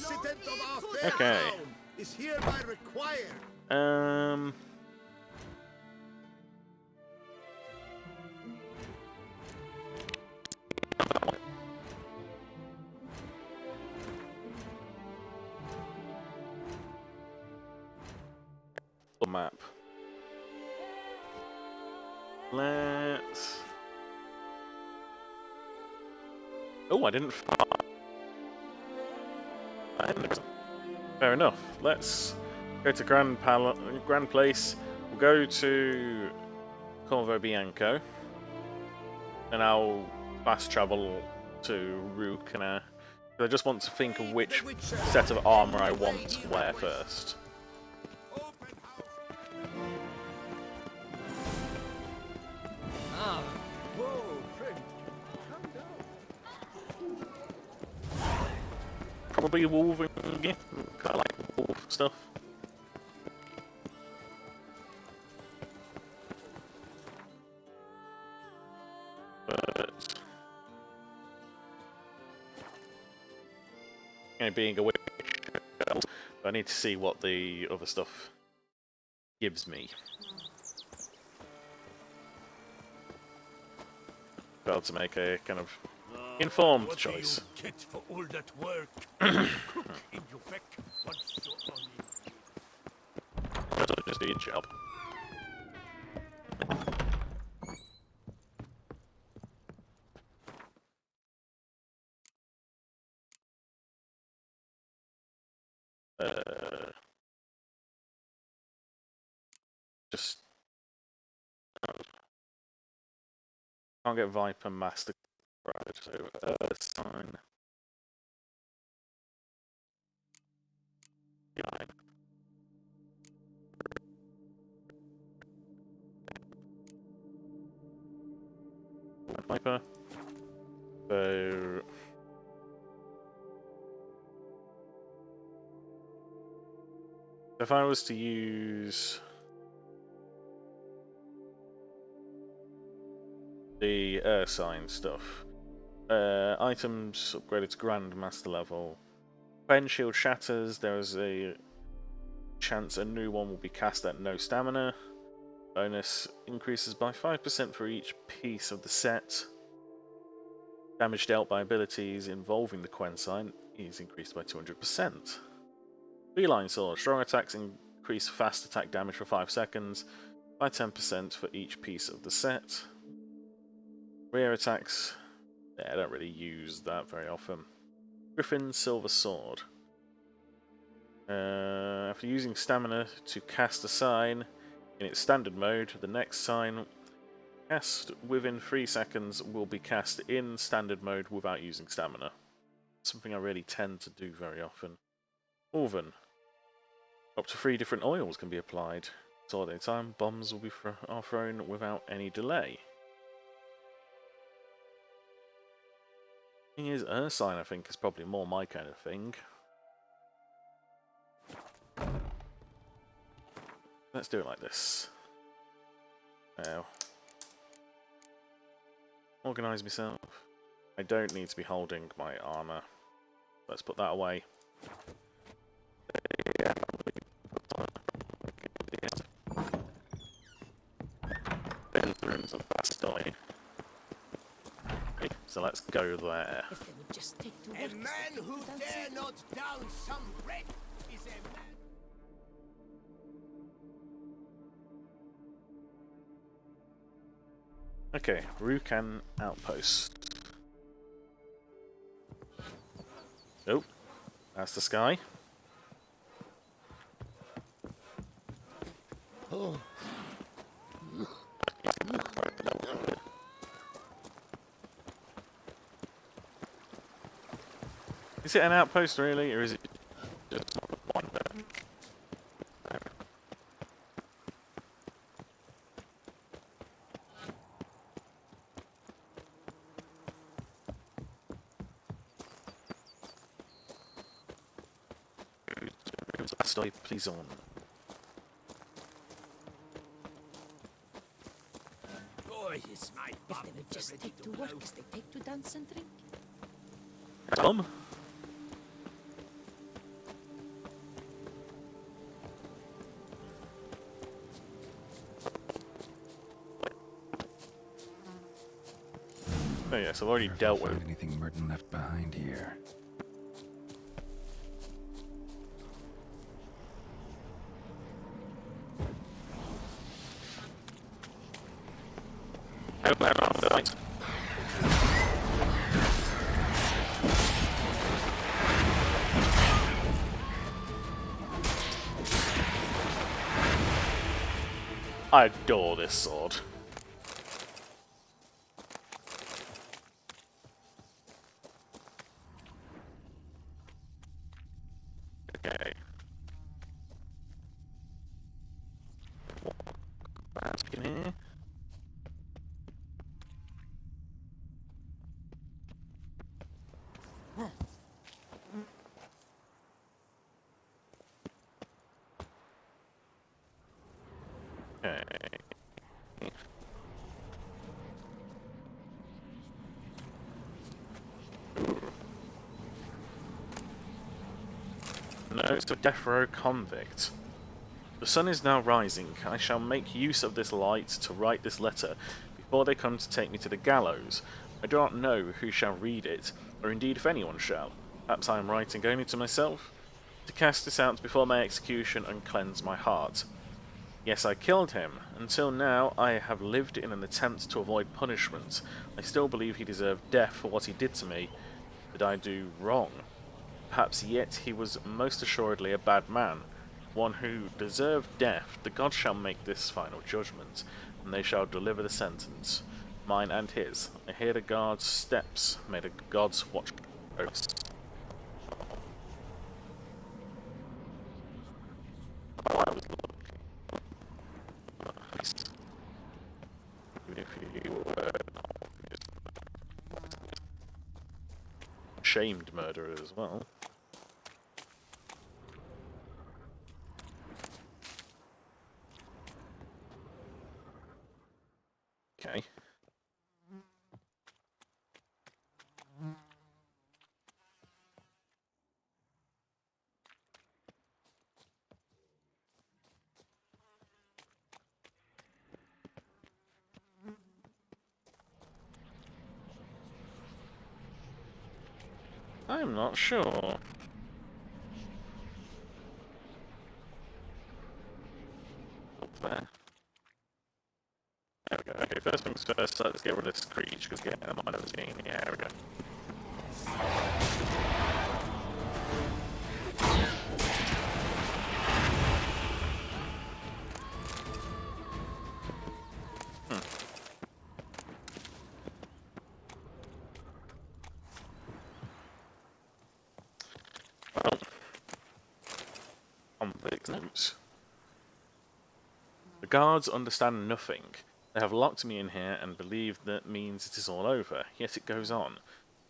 President of our fair Okay. town is hereby required. Map. Let's. Oh, I didn't. Fair enough. Let's go to Grand Place. We'll go to Corvo Bianco, and I'll fast travel to Rook, and I just want to think of which set of armor I want to wear first. Probably wolving, kind of like wolf stuff. But being a witch, I need to see what the other stuff gives me. Be able to make a kind of informed choice. What do you get for all that work? Cook in your back once you're on it. Just do your job. Just can't get Viper Master. Right, so sign. Yeah. Viper. So if I was to use the sign stuff, items upgraded to Grandmaster level. When shield shatters, there is a chance a new one will be cast at no stamina. Bonus increases by 5% for each piece of the set. Damage dealt by abilities involving the Quen sign is increased by 200%. Beeline Sword. Strong attacks increase fast attack damage for 5 seconds by 10% for each piece of the set. Rear attacks. Yeah, I don't really use that very often. Griffin Silver Sword. After using stamina to cast a sign in its standard mode, the next sign cast within 3 seconds will be cast in standard mode without using stamina. Something I really tend to do very often. Oven. Up to 3 different oils can be applied. At all time, bombs will be are thrown without any delay. Thing is, Ursine I think is probably more my kind of thing. Let's do it like this. Now, organise myself. I don't need to be holding my armour. Let's put that away. Rooms of Bastille. Okay, so let's go there. If they would just take to A work, man who dare not down some bread is a man. Okay, Rukan Outpost. Oh, that's the sky. Oh. Is it an outpost really, or is it just one? Stop, please on. Boy, is my if they would just take to work as they take to dance and drink. Tom? Oh yeah, so I've already Wonder if dealt I'll with. find anything Merton left behind here. Oh, they're on the light. I adore this sword. Okay. Back in here. Okay. No, it's a death row convict. The sun is now rising. I shall make use of this light to write this letter before they come to take me to the gallows. I do not know who shall read it, or indeed if anyone shall. Perhaps I am writing only to myself? To cast this out before my execution and cleanse my heart. Yes, I killed him. Until now, I have lived in an attempt to avoid punishment. I still believe he deserved death for what he did to me. Did I do wrong? Perhaps yet he was most assuredly a bad man, one who deserved death. The gods shall make this final judgment, and they shall deliver the sentence, mine and his. I hear the guard's steps. May the gods watch over us. Oh, I was looking. Nice. Even if you were shamed murderer as well. Okay. I'm not sure. Up there. There we go. Okay, first things first, let's get rid of this creature, because getting them on is getting in the area. Well, convict notes. The guards understand nothing. They have locked me in here and believe that means it is all over, yet it goes on.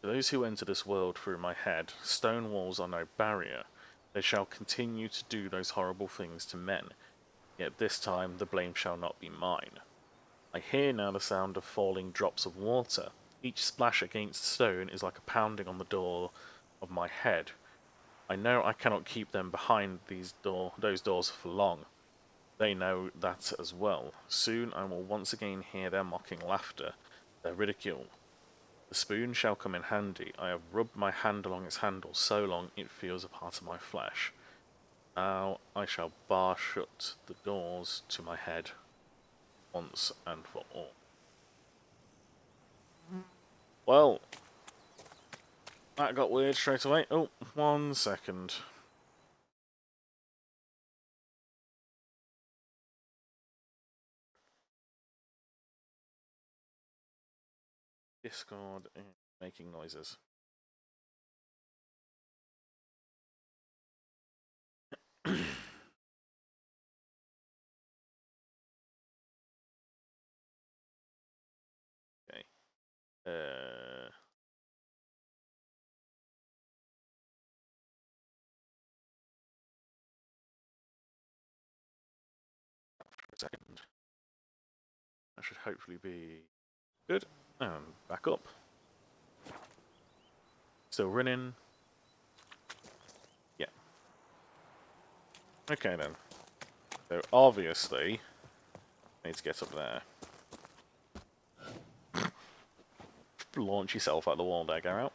To those who enter this world through my head, stone walls are no barrier. They shall continue to do those horrible things to men, yet this time the blame shall not be mine. I hear now the sound of falling drops of water. Each splash against stone is like a pounding on the door of my head. I know I cannot keep them behind those doors for long. They know that as well. Soon I will once again hear their mocking laughter, their ridicule. The spoon shall come in handy. I have rubbed my hand along its handle so long it feels a part of my flesh. Now I shall bar shut the doors to my head once and for all. Well, that got weird straight away. Oh, 1 second. Discord making noises. Okay. Uh, for a second. That should hopefully be good. And back up. Still running. Yeah. Okay then. So obviously, I need to get up there. launch yourself out the wall there, Garrett.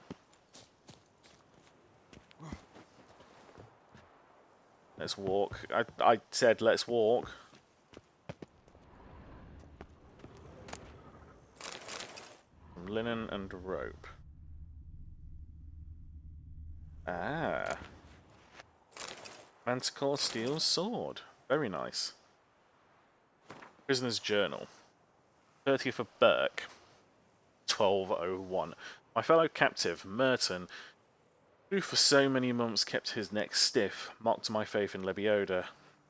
Let's walk. I said let's walk. Linen and rope. Ah. Manticore steel sword. Very nice. Prisoner's journal. 30th of Burke. 1201. My fellow captive, Merton, who for so many months kept his neck stiff, mocked my faith in Lebioda,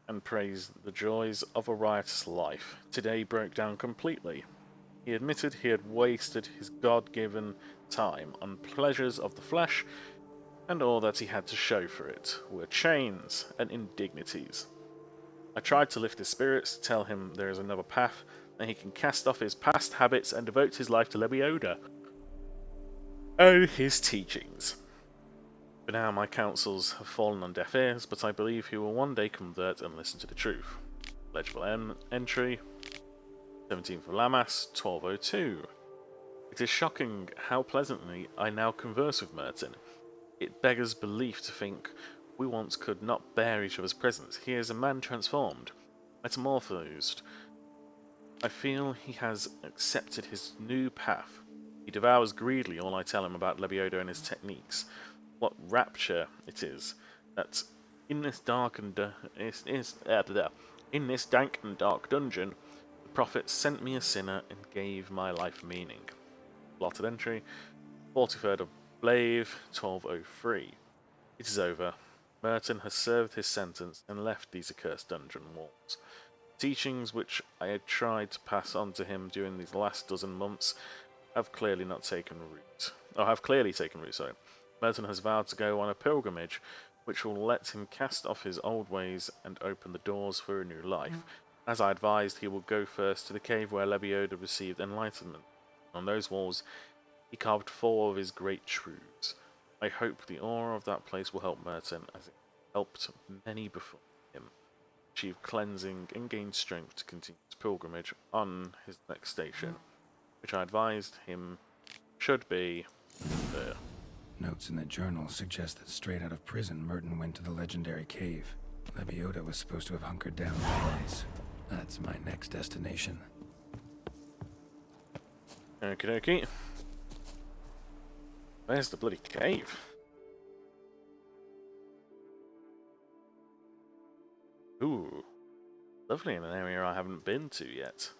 and praised the joys of a riotous life, today broke down completely. He admitted he had wasted his God-given time on pleasures of the flesh, and all that he had to show for it were chains and indignities. I tried to lift his spirits, to tell him there is another path, and he can cast off his past habits and devote his life to Lebioda and his teachings. For now my counsels have fallen on deaf ears, but I believe he will one day convert and listen to the truth. Legible entry, 17th of Lammas, 1202. It is shocking how pleasantly I now converse with Merton. It beggars belief to think we once could not bear each other's presence. He is a man transformed, metamorphosed. I feel he has accepted his new path. He devours greedily all I tell him about Lebioda and his techniques. What rapture it is that in this dank and dark dungeon, the prophet sent me a sinner and gave my life meaning. Blotted entry, 43rd of Blave, 1203. It is over. Merton has served his sentence and left these accursed dungeon walls. Teachings which I had tried to pass on to him during these last dozen months have clearly taken root. Sorry. Merton has vowed to go on a pilgrimage which will let him cast off his old ways and open the doors for a new life. As I advised, he will go first to the cave where Lebioda received enlightenment. On those walls, he carved 4 of his great truths. I hope the aura of that place will help Merton, as it helped many before him, achieve cleansing and gain strength to continue his pilgrimage on his next station, which I advised him should be there. Notes in the journal suggest that straight out of prison, Merton went to the legendary cave. Lebioda was supposed to have hunkered down for months. That's my next destination. Okie dokie. Where's the bloody cave? Ooh. Lovely, in an area I haven't been to yet.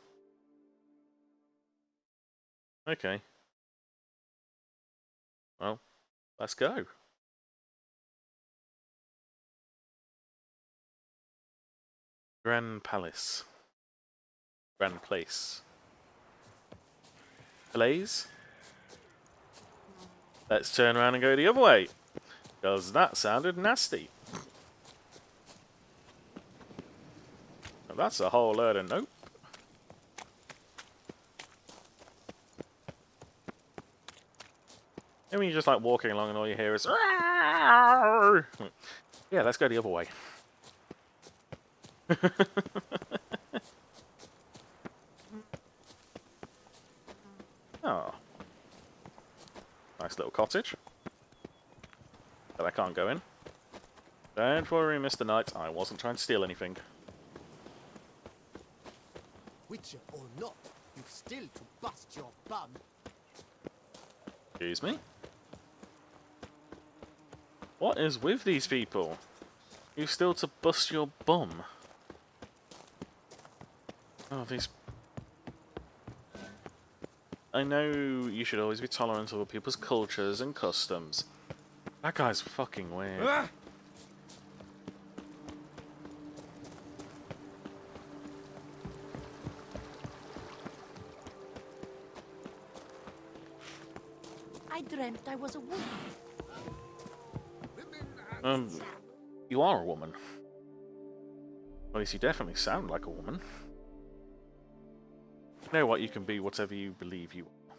Okay. Well, let's go. Grand Palace. Grand Place. Blaze? Let's turn around and go the other way, because that sounded nasty. Well, that's a whole load of nope. I mean, you're just like walking along and all you hear is "Rawr!" Yeah, let's go the other way. Oh. Nice little cottage. But I can't go in. Don't worry, Mr. Knight, I wasn't trying to steal anything. Witcher or not, you've still to bust your bum. Excuse me? What is with these people? You still to bust your bum? Oh, these... I know you should always be tolerant of other people's cultures and customs. That guy's fucking weird. I dreamt I was a woman. You are a woman. At least you definitely sound like a woman. You know what, you can be whatever you believe you are.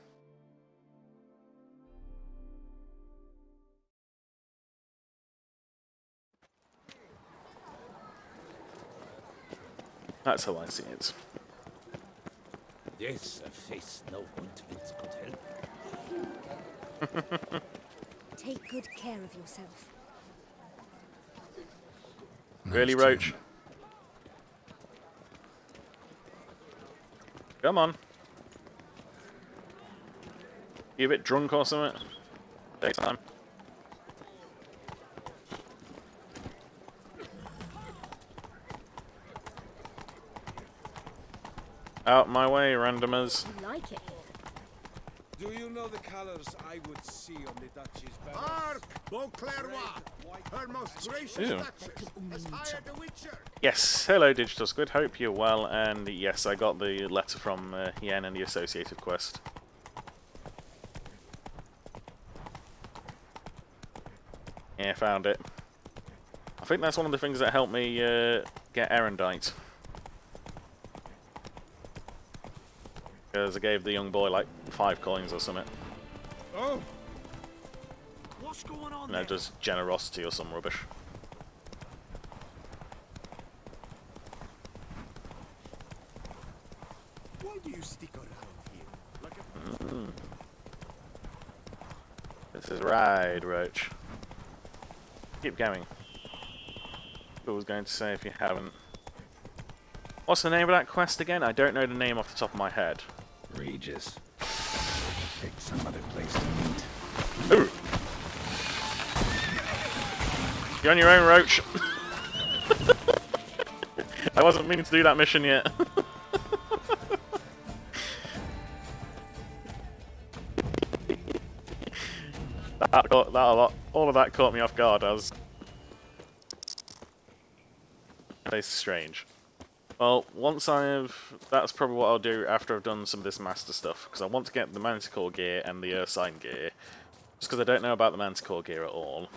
That's how I see it. Yes, a face no ointment could help. Take good care of yourself. Really, Nice Roach? tune. Come on. You a bit drunk or something? Take time. Out my way, randomers. You like it here? Do you know the colors I would see on the Duchy's banner? Hark, Beauclervois! Her most gracious Ew. duchess has hired a witcher. Yes, hello Digital Squid, hope you're well, and yes, I got the letter from Yen and the associated quest. Yeah, found it. I think that's one of the things that helped me get Erendite. Because I gave the young boy like 5 coins or something. Oh! What's going on No, there? just generosity or some rubbish. Why do you stick around here? Like a This is right, Roach. Keep going. I was going to say if you haven't. What's the name of that quest again? I don't know the name off the top of my head. Regis. Pick some other place to meet. Ooh. You're on your own, Roach. I wasn't meaning to do that mission yet. All of that caught me off guard. It's strange. Well, that's probably what I'll do after I've done some of this master stuff, because I want to get the Manticore gear and the Sign gear, just because I don't know about the Manticore gear at all.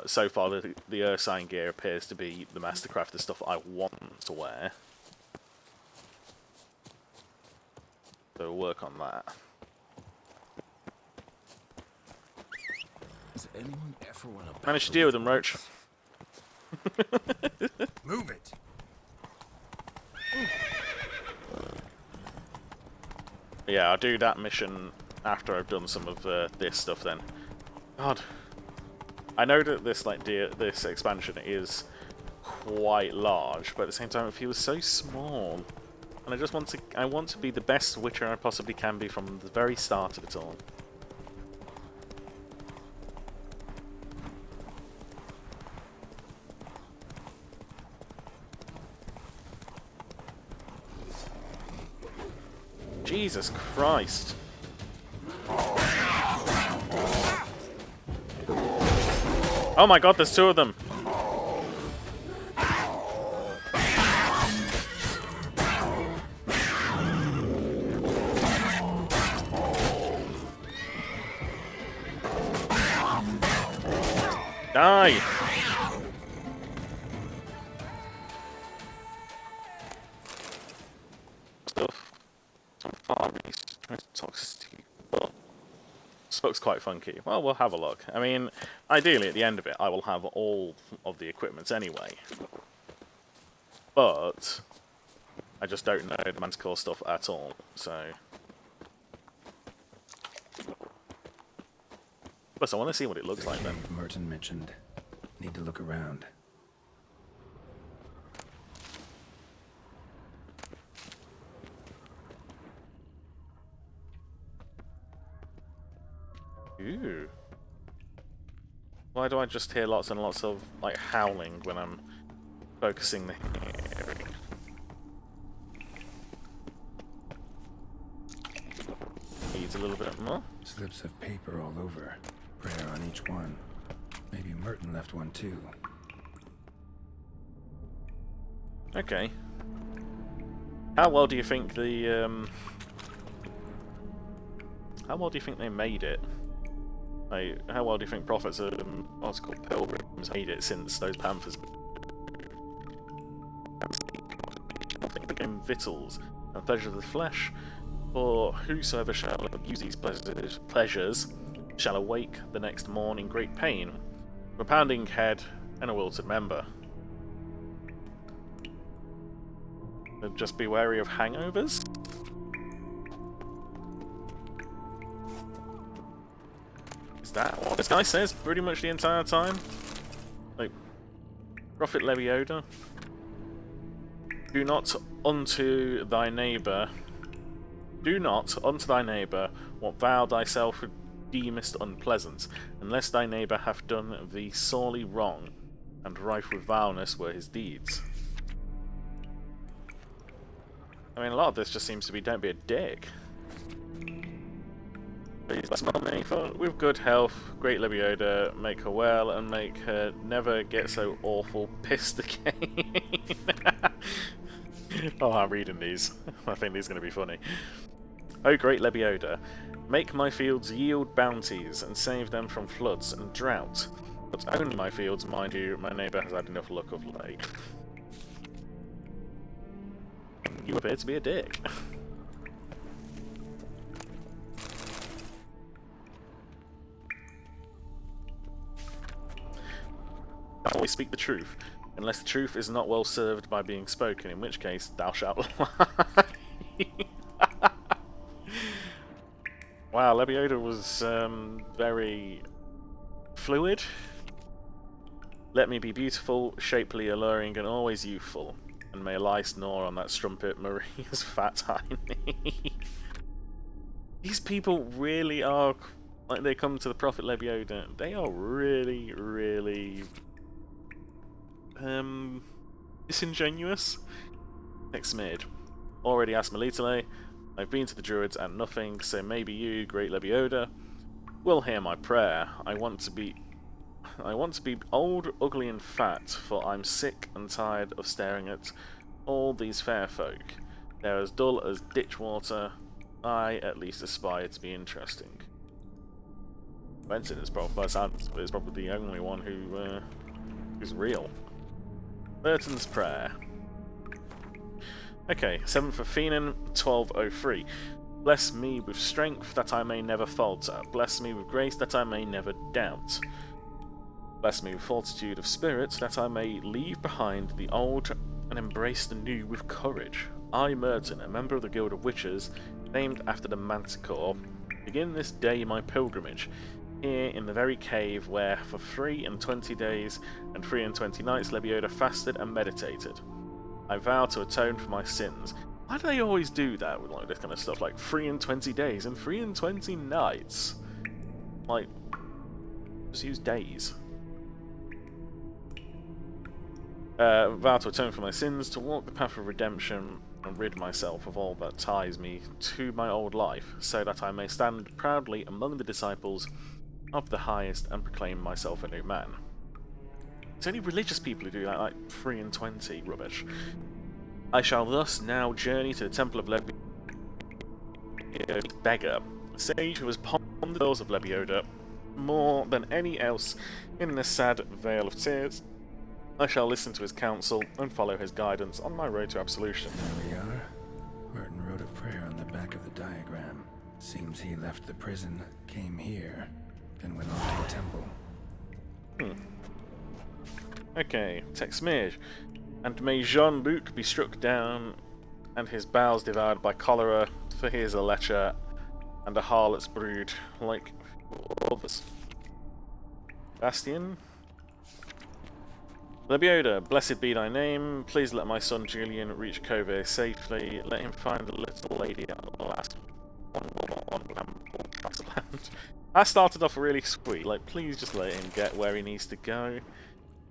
So far, the Sign gear appears to be the Mastercrafter stuff I want to wear. So we'll work on that. Does anyone ever want to Managed to deal with them, Roach. move it. Yeah, I'll do that mission after I've done some of this stuff then. God. I know that this expansion is quite large, but at the same time it feels so small. And I want to be the best Witcher I possibly can be from the very start of it all. Jesus Christ. Oh my god, there's 2 of them. Die! Stuff. Some farm toxicity. This looks quite funky. Well, we'll have a look. I mean, ideally at the end of it, I will have all of the equipment anyway. But I just don't know the Manticore stuff at all, so... Plus, I want to see what it looks like then. Merton mentioned. Need to look around. Ooh. Why do I just hear lots and lots of, like, howling when I'm focusing the hearing? Needs a little bit more. Slips of paper all over. Prayer on each one. Maybe Merton left one too. Okay. How well do you think how well do you think they made it? Like, how well do you think prophets of what's it called, pilgrims made it since those panthers? I think they became victuals and pleasure of the flesh. For whosoever shall use these pleasures shall awake the next morn in great pain, with a pounding head and a wilted member. So just be wary of hangovers. Is that what this guy says pretty much the entire time? Like, Prophet Lebioda? Do not unto thy neighbour what thou thyself deemest unpleasant, unless thy neighbour hath done thee sorely wrong, and rife with vileness were his deeds. I mean, a lot of this just seems to be don't be a dick. Please bless me with good health, great Lebioda, make her well, and make her never get so awful pissed again. Oh, I'm reading these. I think these are going to be funny. O great Lebioda, make my fields yield bounties, and save them from floods and drought. But only my fields, mind you, my neighbour has had enough luck of late. You appear to be a dick. Always speak the truth, unless the truth is not well served by being spoken, in which case thou shalt lie. Wow, Lebioda was very fluid. Let me be beautiful, shapely, alluring, and always youthful, and may lie snore on that strumpet Maria's fat hiney. These people really are, like they come to the Prophet Lebioda, they are really, really disingenuous. Next mid. Already asked Melitele. I've been to the Druids and nothing, so maybe you, great Lebioda, will hear my prayer. I want to be old, ugly, and fat, for I'm sick and tired of staring at all these fair folk. They're as dull as ditch water. I at least aspire to be interesting. Benson is probably the only one who's real. Burton's prayer. Okay, 7th of Phenan, 1203. Bless me with strength that I may never falter. Bless me with grace that I may never doubt. Bless me with fortitude of spirit that I may leave behind the old and embrace the new with courage. I, Merton, a member of the Guild of Witches, named after the Manticore, begin this day my pilgrimage, here in the very cave where for 23 days and 23 nights Lebioda fasted and meditated. I vow to atone for my sins. Why do they always do that with like this kind of stuff, like 23 days and 23 nights? Like, just use days. Vow to atone for my sins, to walk the path of redemption, and rid myself of all that ties me to my old life, so that I may stand proudly among the disciples of the highest and proclaim myself a new man. It's only religious people who do that, like 23 rubbish. I shall thus now journey to the Temple of Lebioda, beggar, a sage who has pondered the doors of Lebioda more than any else in this sad vale of tears. I shall listen to his counsel and follow his guidance on my road to absolution. There we are. Merton wrote a prayer on the back of the diagram. Seems he left the prison, came here, then went on to the temple. Okay, text Mage. And may Jean-Luc be struck down and his bowels devoured by cholera, for he is a lecher and a harlot's brood, like others. Bastion. Lebioda, blessed be thy name. Please let my son Julian reach Cove safely. Let him find the little lady at the last one land. That started off really sweet. Like, please just let him get where he needs to go,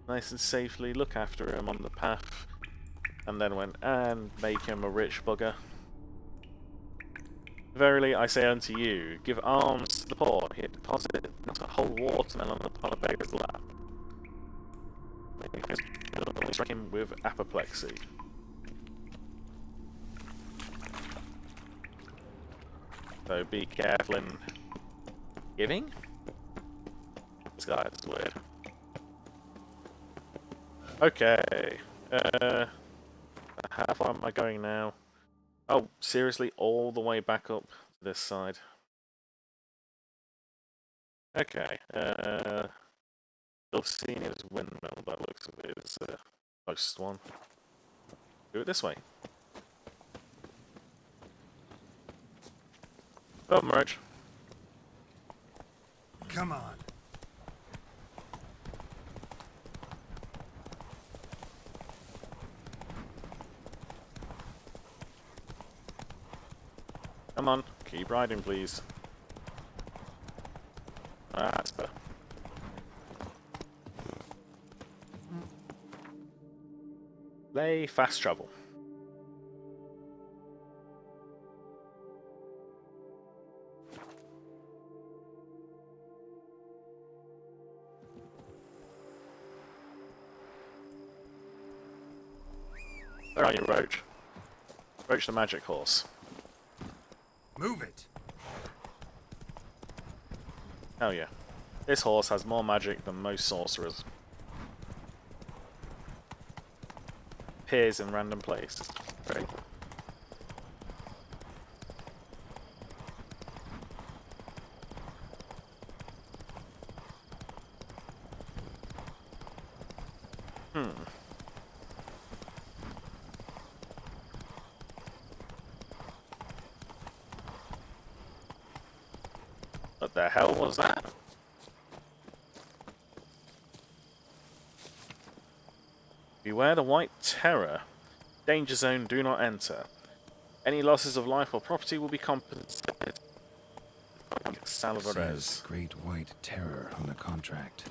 nice and safely. Look after him on the path, and then went and make him a rich bugger. Verily I say unto you, give alms to the poor. Here deposit not a whole watermelon upon a beggar's lap. Only strike him with apoplexy. So be careful in giving. This guy is weird. Okay. How far am I going now? Oh, seriously, all the way back up to this side. Okay. Dulcinia's windmill, that looks like it is the closest one. Do it this way. Oh, merge. Come on. Come on, keep riding, please. That's better. Play fast travel. Where are you, Roach? Roach the magic horse. Move it. Hell yeah. This horse has more magic than most sorcerers. Appears in random places. Great. What the hell was that? Beware the White Terror. Danger zone, do not enter. Any losses of life or property will be compensated. Salvadores. Says Great White Terror on the contract.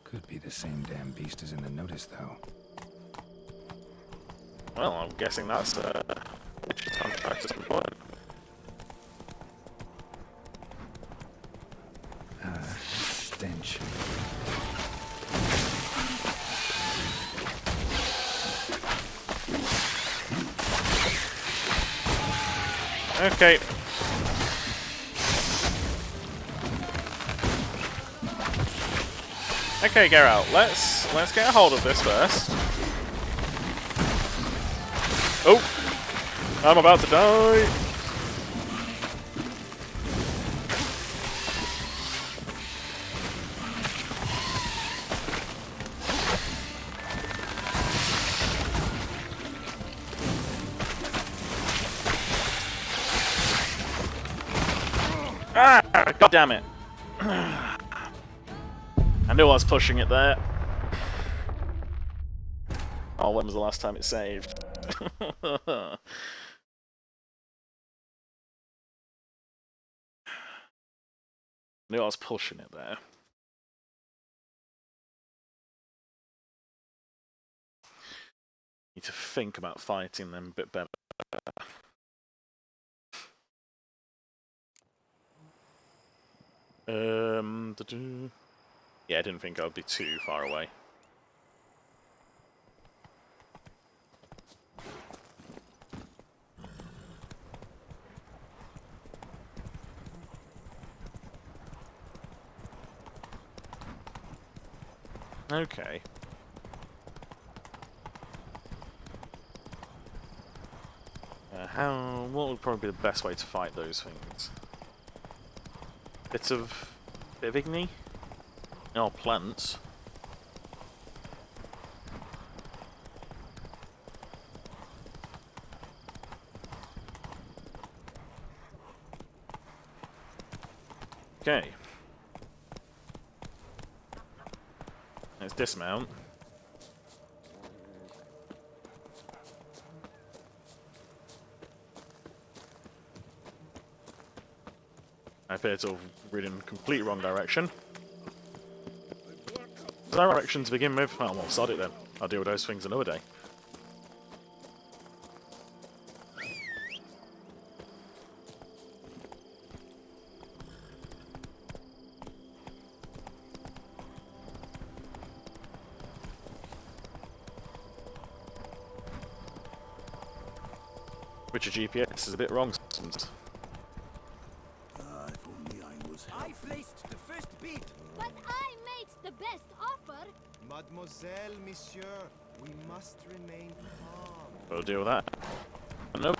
Could be the same damn beast as in the notice, though. Well, I'm guessing that's contract is important. Stench. Okay. Okay, Geralt, let's get a hold of this first. Oh! I'm about to die! Ah! God damn it! I knew I was pushing it there. Oh, when was the last time it saved? Knew I was pushing it there. Need to think about fighting them a bit better. Yeah, I didn't think I'd be too far away. Okay. What would probably be the best way to fight those things? Bit of igni? Oh, plants. Okay. Let's dismount. I appear to have ridden complete wrong direction. Direction to begin with? Oh, well, sod it then. I'll deal with those things another day. Which GPS is a bit wrong sometimes. If only I was. I placed the first bid. But I made the best offer. Mademoiselle, monsieur, we must remain calm. We'll deal with that. Nope.